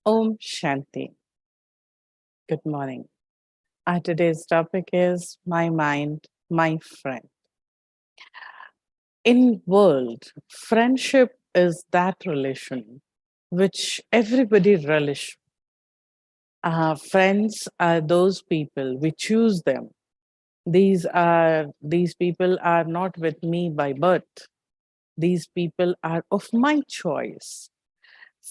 Om Shanti. Good morning. Our today's topic is my mind, my friend. In world, friendship is that relation which everybody relish. Friends are those people, we choose them. These people are not with me by birth. These people are of my choice.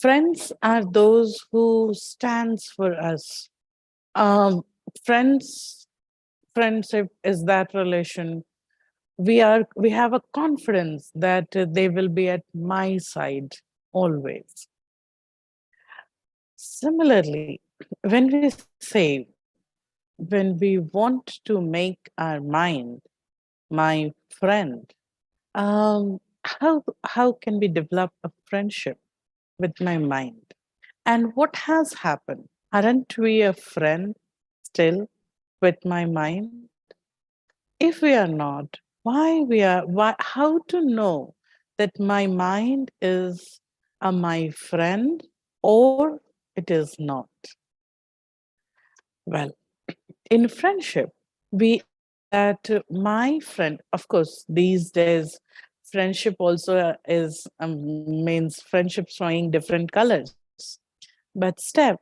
Friends are those who stands for us. Um, friends Friendship is that relation we have a confidence that they will be at my side always. Similarly, when we say, when we want to make our mind my friend, how can we develop a friendship with my mind? And what has happened? Aren't we a friend still with my mind? If we are not, how to know that my mind is my friend or it is not? Well, in friendship, we that my friend, of course, these days, friendship also is means friendship showing different colors. But still,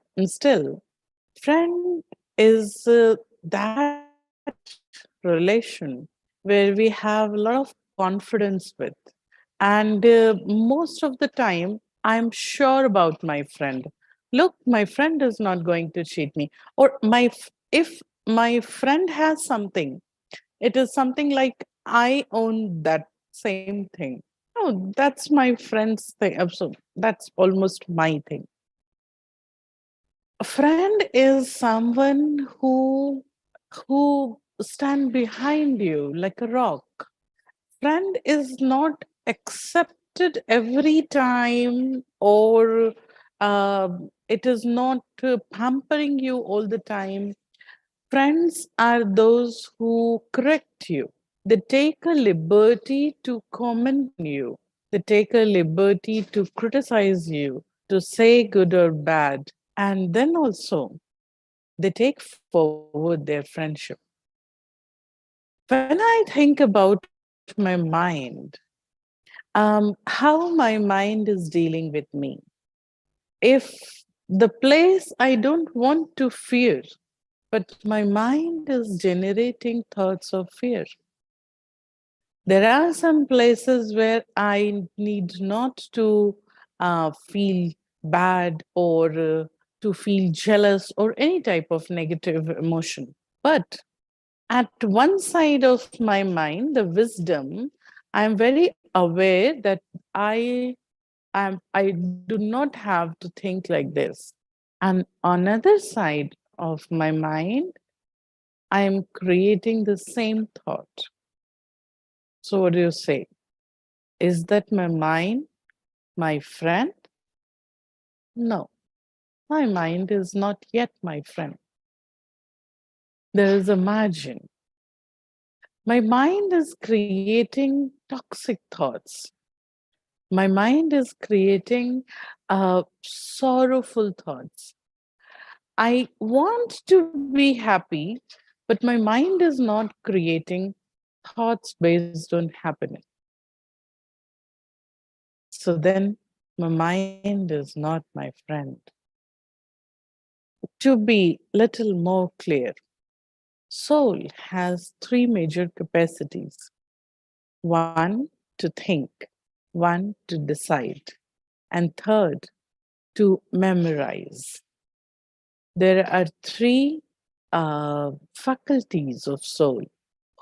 friend is that relation where we have a lot of confidence with. And most of the time, I'm sure about my friend. Look, my friend is not going to cheat me. Or if my friend has something, it is something like I own that same thing. Oh, that's my friend's thing. So that's almost my thing. A friend is someone who stand behind you like a rock. Friend is not accepted every time, or it is not pampering you all the time. Friends are those who correct you. They take a liberty to comment on you. They take a liberty to criticize you, to say good or bad. And then also, they take forward their friendship. When I think about my mind, how my mind is dealing with me, if the place I don't want to fear, but my mind is generating thoughts of fear. There are some places where I need not to feel bad or to feel jealous or any type of negative emotion. But at one side of my mind, the wisdom, I'm very aware that I do not have to think like this. And on other side of my mind, I am creating the same thought. So what do you say? Is that my mind, my friend? No, my mind is not yet my friend. There is a margin. My mind is creating toxic thoughts. My mind is creating sorrowful thoughts. I want to be happy, but my mind is not creating thoughts based on happiness. So then my mind is not my friend. To be little more clear, soul has three major capacities. One, to think. One, to decide. And third, to memorize. There are three faculties of soul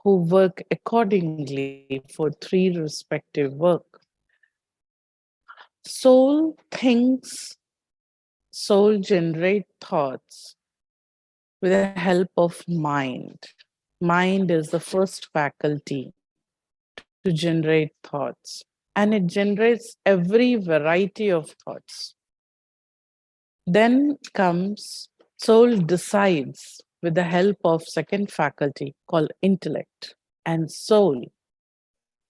who work accordingly for three respective work. Soul thinks, soul generate thoughts with the help of mind. Mind is the first faculty to generate thoughts, and it generates every variety of thoughts. Then comes soul decides with the help of second faculty called intellect, and soul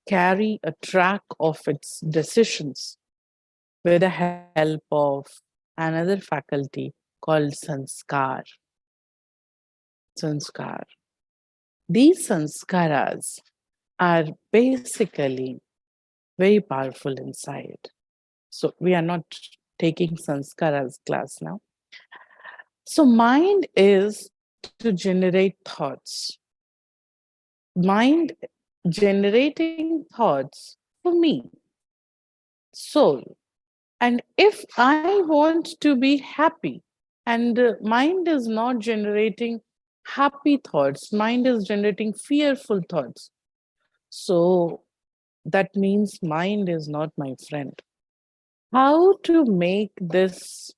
carry a track of its decisions with the help of another faculty called sanskar. Sanskar. These sanskaras are basically very powerful inside. So we are not taking sanskaras class now. So mind is to generate thoughts. Mind generating thoughts for me, soul. And if I want to be happy, and mind is not generating happy thoughts, mind is generating fearful thoughts. So that means mind is not my friend. How to make this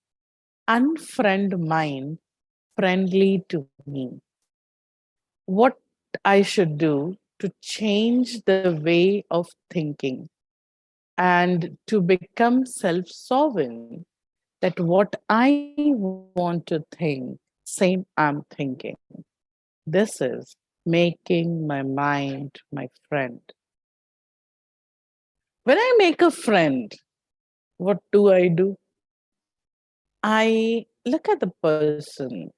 unfriend mind friendly to me? What I should do to change the way of thinking and to become self-sovereign, that what I want to think, same I'm thinking. This is making my mind my friend. When I make a friend, what do? I look at the person.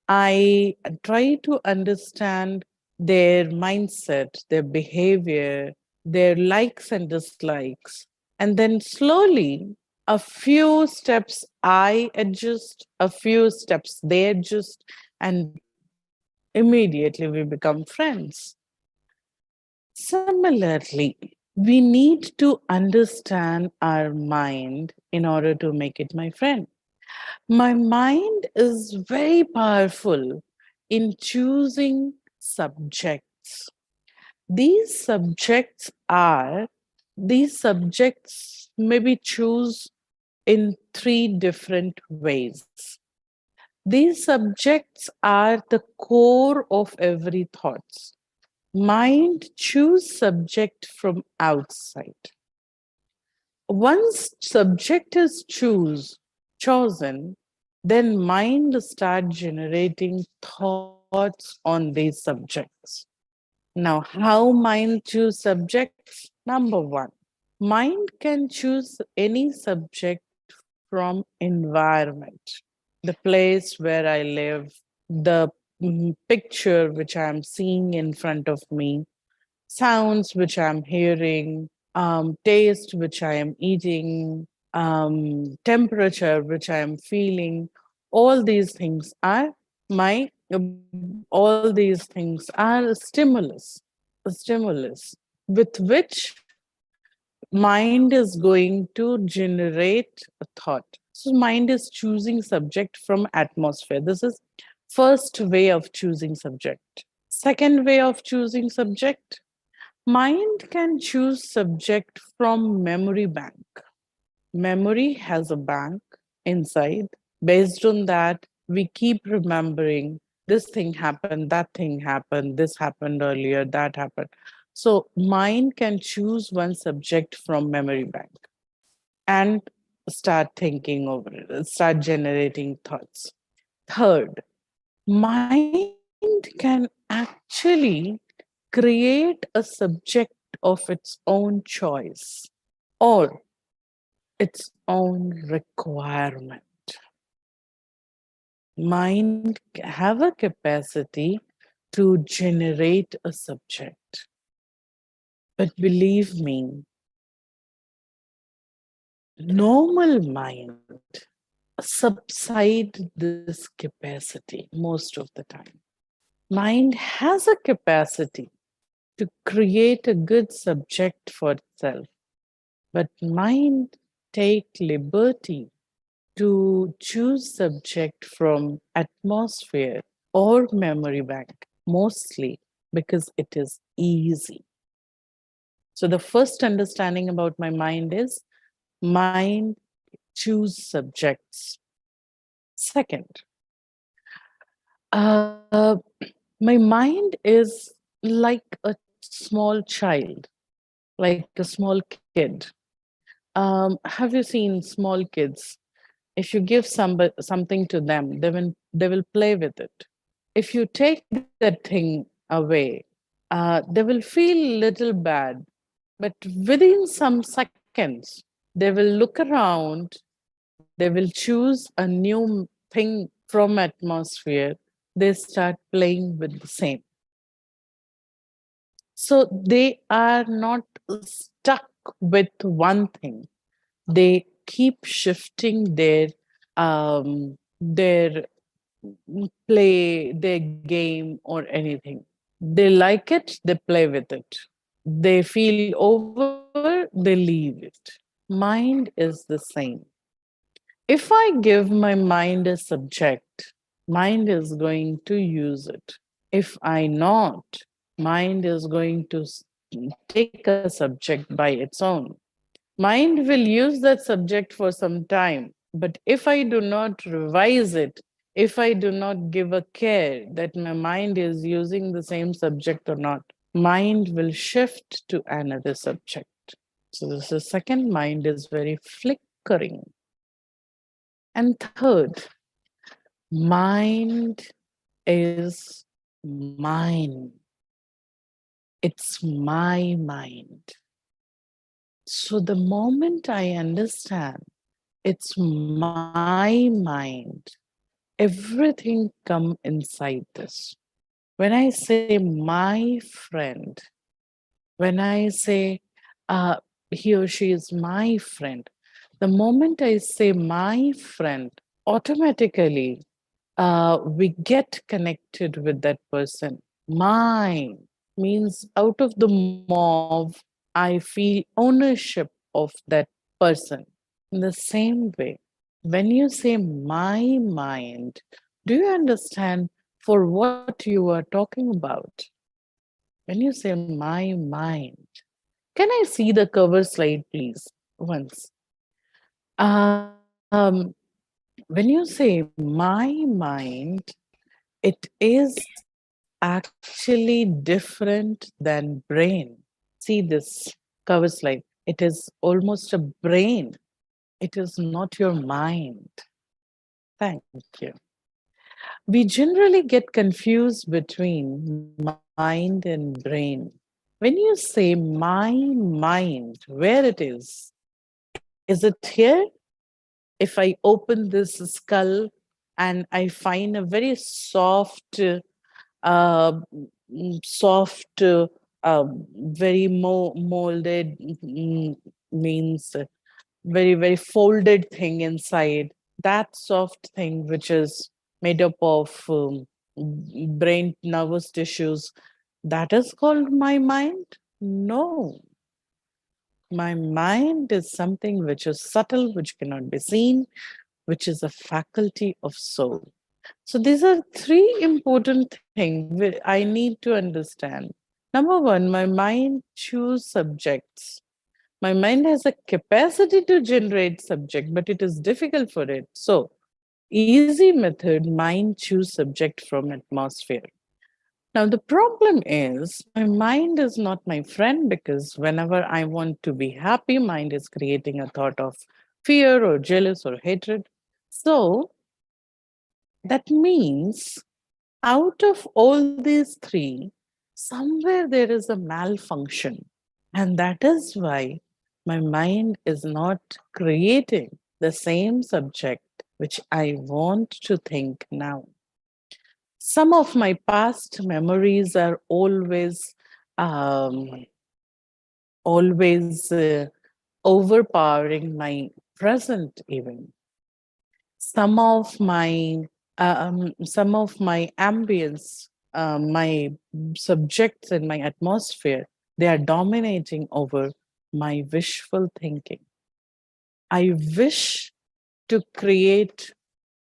I try to understand their mindset, their behavior, their likes and dislikes. And then slowly, a few steps I adjust, a few steps they adjust, and immediately we become friends. Similarly, we need to understand our mind in order to make it my friend. My mind is very powerful in choosing subjects. These subjects are, these subjects maybe choose in three different ways. These subjects are the core of every thought. Mind choose subject from outside. Once subject is chosen, then mind start generating thoughts on these subjects. Now, how mind choose subjects? Number one, mind can choose any subject from environment, the place where I live, the picture which I'm seeing in front of me, sounds which I'm hearing, taste which I am eating, temperature which I am feeling. All these things are my, all these things are a stimulus with which mind is going to generate a thought. So mind is choosing subject from atmosphere. This is first way of choosing subject. Second way of choosing subject, mind can choose subject from memory bank. Memory has a bank inside. Based on that, we keep remembering this thing happened, that thing happened, this happened earlier, that happened. So mind can choose one subject from memory bank and start thinking over it, start generating thoughts. Third, mind can actually create a subject of its own choice or its own requirement. Mind have a capacity to generate a subject. But believe me, normal mind subside this capacity most of the time. Mind has a capacity to create a good subject for itself, but mind take liberty to choose subject from atmosphere or memory bank, mostly because it is easy. So the first understanding about my mind is mind choose subjects. Second, uh, my mind is like a small child, like a small kid. Have you seen small kids? If you give something to them, they will play with it. If you take that thing away, they will feel little bad, but within some seconds, they will look around, They will choose a new thing from atmosphere. They start playing with the same. So they are not stuck with one thing. They keep shifting their play, their game, or anything. They like it, they play with it. They feel over, they leave it. Mind is the same. If I give my mind a subject, mind is going to use it. If I not, mind is going to take a subject by its own. Mind will use that subject for some time, but if I do not revise it, if I do not give a care that my mind is using the same subject or not, mind will shift to another subject. So this is second, mind is very flickering. And third, mind is mine. It's my mind. So the moment I understand it's my mind, everything come inside this. When I say my friend, when I say he or she is my friend, the moment I say my friend, automatically we get connected with that person. Mine means out of the mob, I feel ownership of that person. In the same way, when you say my mind, do you understand for what you are talking about? When you say my mind, can I see the cover slide, please? Once. Um, when you say my mind, it is actually different than brain. See this cover slide. It is almost a brain. It is not your mind. Thank you. We generally get confused between mind and brain. When you say my mind, where it is it here? If I open this skull and I find a very soft, soft, very molded, means very, very folded thing inside. That soft thing, which is made up of brain nervous tissues, that is called my mind? No. My mind is something which is subtle, which cannot be seen, which is a faculty of soul. So these are three important things I need to understand. Number one, my mind choose subjects. My mind has a capacity to generate subject, but it is difficult for it. So easy method, mind choose subject from atmosphere. Now, the problem is my mind is not my friend because whenever I want to be happy, mind is creating a thought of fear or jealous or hatred. So that means out of all these three, somewhere there is a malfunction. And that is why my mind is not creating the same subject which I want to think now. Some of my past memories are um, always overpowering my present even. Some of my ambience, my subjects in my atmosphere, they are dominating over my wishful thinking. I wish to create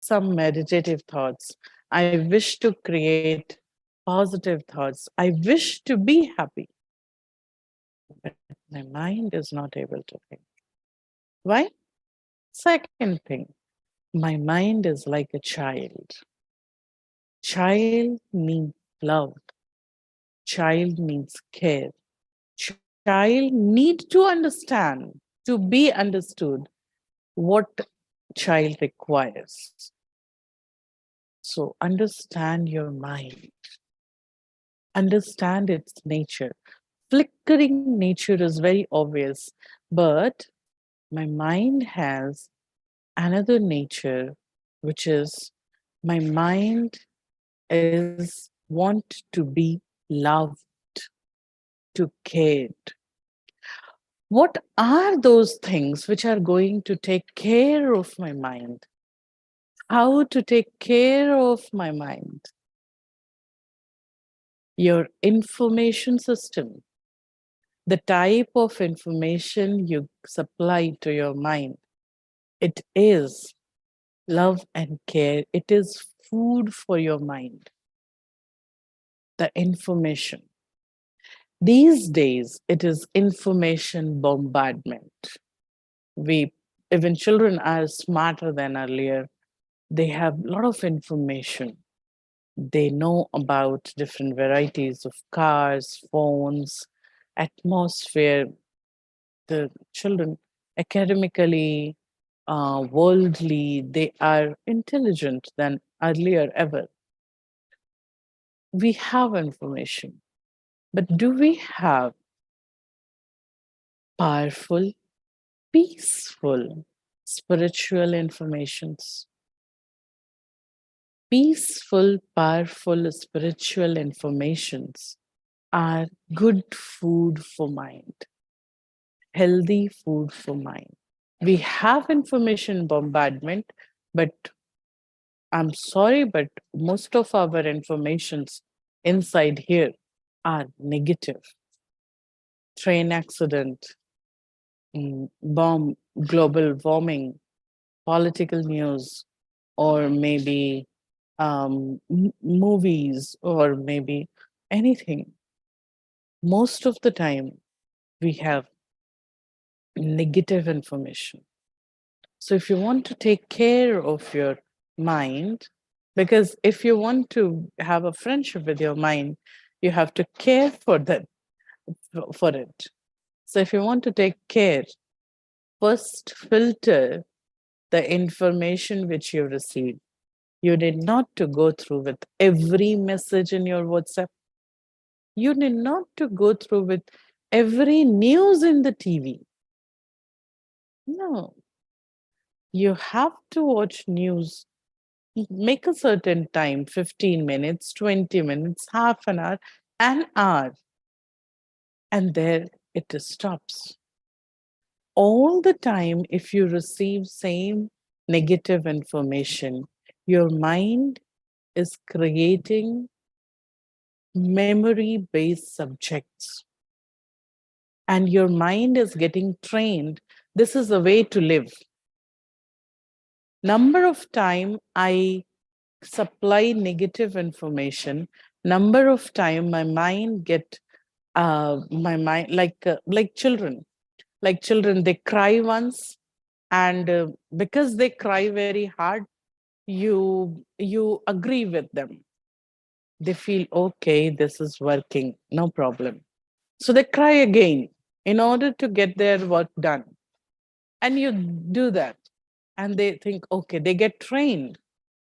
some meditative thoughts. I wish to create positive thoughts. I wish to be happy. But my mind is not able to think. Why? Second thing, my mind is like a child. Child needs love. Child needs care. Child need to understand, to be understood what child requires. So understand your mind. Understand its nature. Flickering nature is very obvious, but my mind has another nature, which is my mind is want to be loved, to cared. What are those things which are going to take care of my mind? How to take care of my mind? Your information system, the type of information you supply to your mind, it is love and care. It is food for your mind. The information. These days, it is information bombardment. We, even children are smarter than earlier. They have a lot of information. They know about different varieties of cars, phones, atmosphere. The children, academically, worldly, they are intelligent than earlier ever. We have information, but do we have powerful, peaceful, spiritual informations? Peaceful, powerful, spiritual informations are good food for mind, healthy food for mind. We have information bombardment, but I'm sorry, but most of our informations inside here are negative. Train accident, bomb, global warming, political news, or maybe movies, or maybe anything. Most of the time, we have negative information. So if you want to take care of your mind, because if you want to have a friendship with your mind, you have to care for that, for it. So if you want to take care, first filter the information which you receive. You need not to go through with every message in your WhatsApp. You need not to go through with every news in the TV. No, you have to watch news. Make a certain time, 15 minutes, 20 minutes, half an hour, and there it stops. All the time, if you receive same negative information, your mind is creating memory-based subjects, and your mind is getting trained. This is the way to live. Number of time I supply negative information, number of time my mind get my mind like children, they cry once, and because they cry very hard, you agree with them. They feel okay, this is working, no problem, so they cry again in order to get their work done, and you do that, and they think, okay, they get trained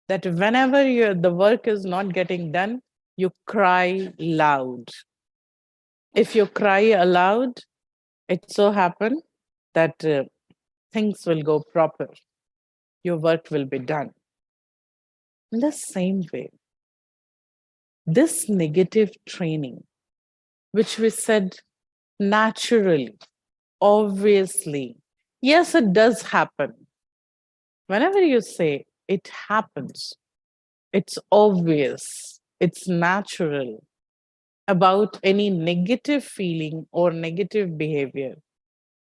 that whenever the work is not getting done, you cry loud. If you cry aloud, it so happen that things will go proper. Your work will be done. In the same way, this negative training, which we said naturally, obviously, yes, it does happen. Whenever you say it happens, it's obvious, it's natural. About any negative feeling or negative behavior,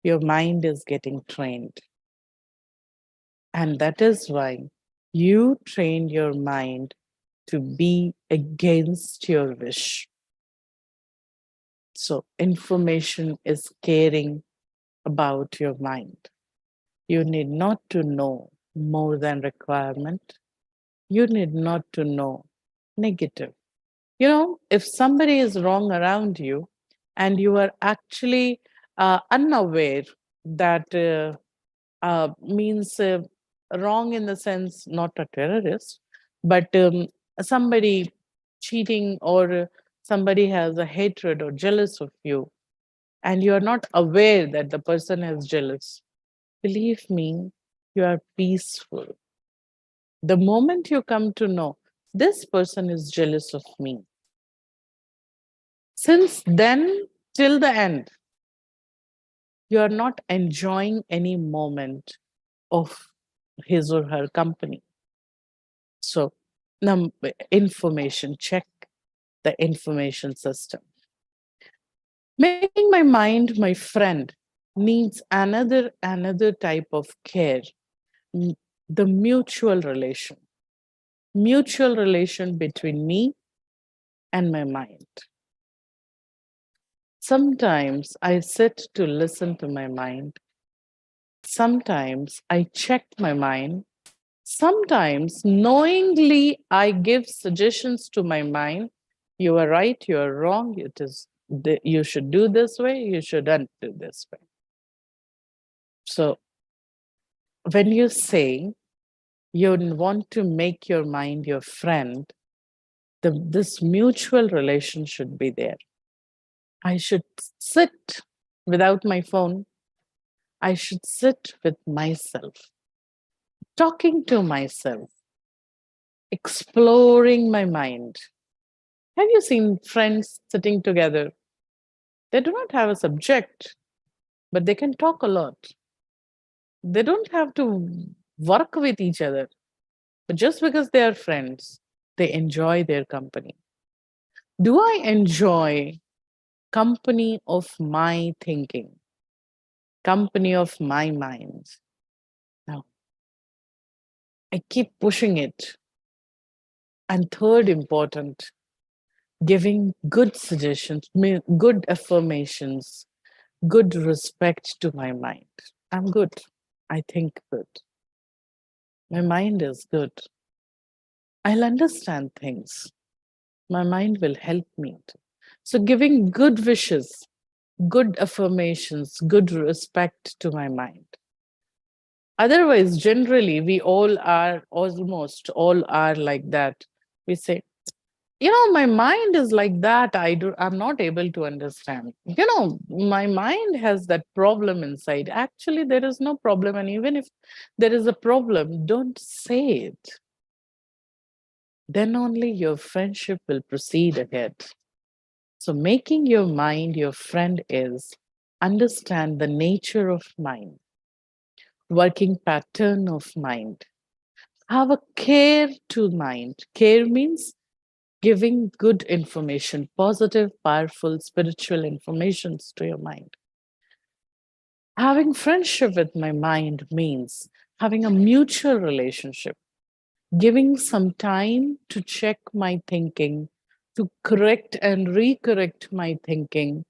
your mind is getting trained. And that is why you trained your mind to be against your wish. So, information is caring about your mind. You need not to know more than requirement. You need not to know negative. If somebody is wrong around you and you are actually unaware, that means wrong in the sense not a terrorist, but somebody cheating, or somebody has a hatred or jealous of you, and you are not aware that the person is jealous. Believe me, you are peaceful. The moment you come to know this person is jealous of me, since then till the end, you are not enjoying any moment of his or her company. So, information, check the information system. Making my mind my friend needs another type of care, the mutual relation between me and my mind. Sometimes I sit to listen to my mind. Sometimes I check my mind. Sometimes knowingly I give suggestions to my mind. You are right, you are wrong. You should do this way, you shouldn't do this way. So when you say you want to make your mind your friend, this mutual relation should be there. I should sit without my phone. I should sit with myself, talking to myself, exploring my mind. Have you seen friends sitting together? They do not have a subject, but they can talk a lot. They don't have to work with each other, but just because they are friends, they enjoy their company. Do I enjoy company of my thinking, company of my mind? No. I keep pushing it. And third important, giving good suggestions, good affirmations, good respect to my mind. I'm good. I think good. My mind is good. I'll understand things. My mind will help me. So giving good wishes, good affirmations, good respect to my mind. Otherwise, generally, we all are, almost all are like that. We say, my mind is like that. I'm not able to understand. My mind has that problem inside. Actually, there is no problem. And even if there is a problem, don't say it. Then only your friendship will proceed ahead. So making your mind your friend is understand the nature of mind, working pattern of mind. Have a care to mind. Care means giving good information, positive, powerful, spiritual informations to your mind. Having friendship with my mind means having a mutual relationship, giving some time to check my thinking, to correct and recorrect my thinking,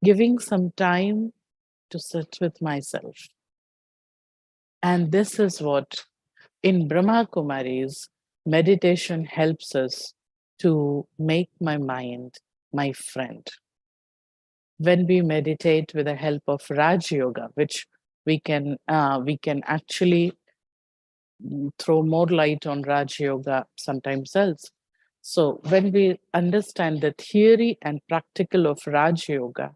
giving some time to sit with myself. And this is what in Brahmakumaris, meditation helps us to make my mind my friend. When we meditate with the help of Raj Yoga, which we can actually throw more light on Raj Yoga sometimes else. So when we understand the theory and practical of Raj Yoga,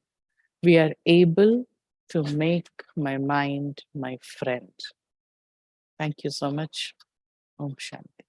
we are able to make my mind my friend. Thank you so much. Om Shanti.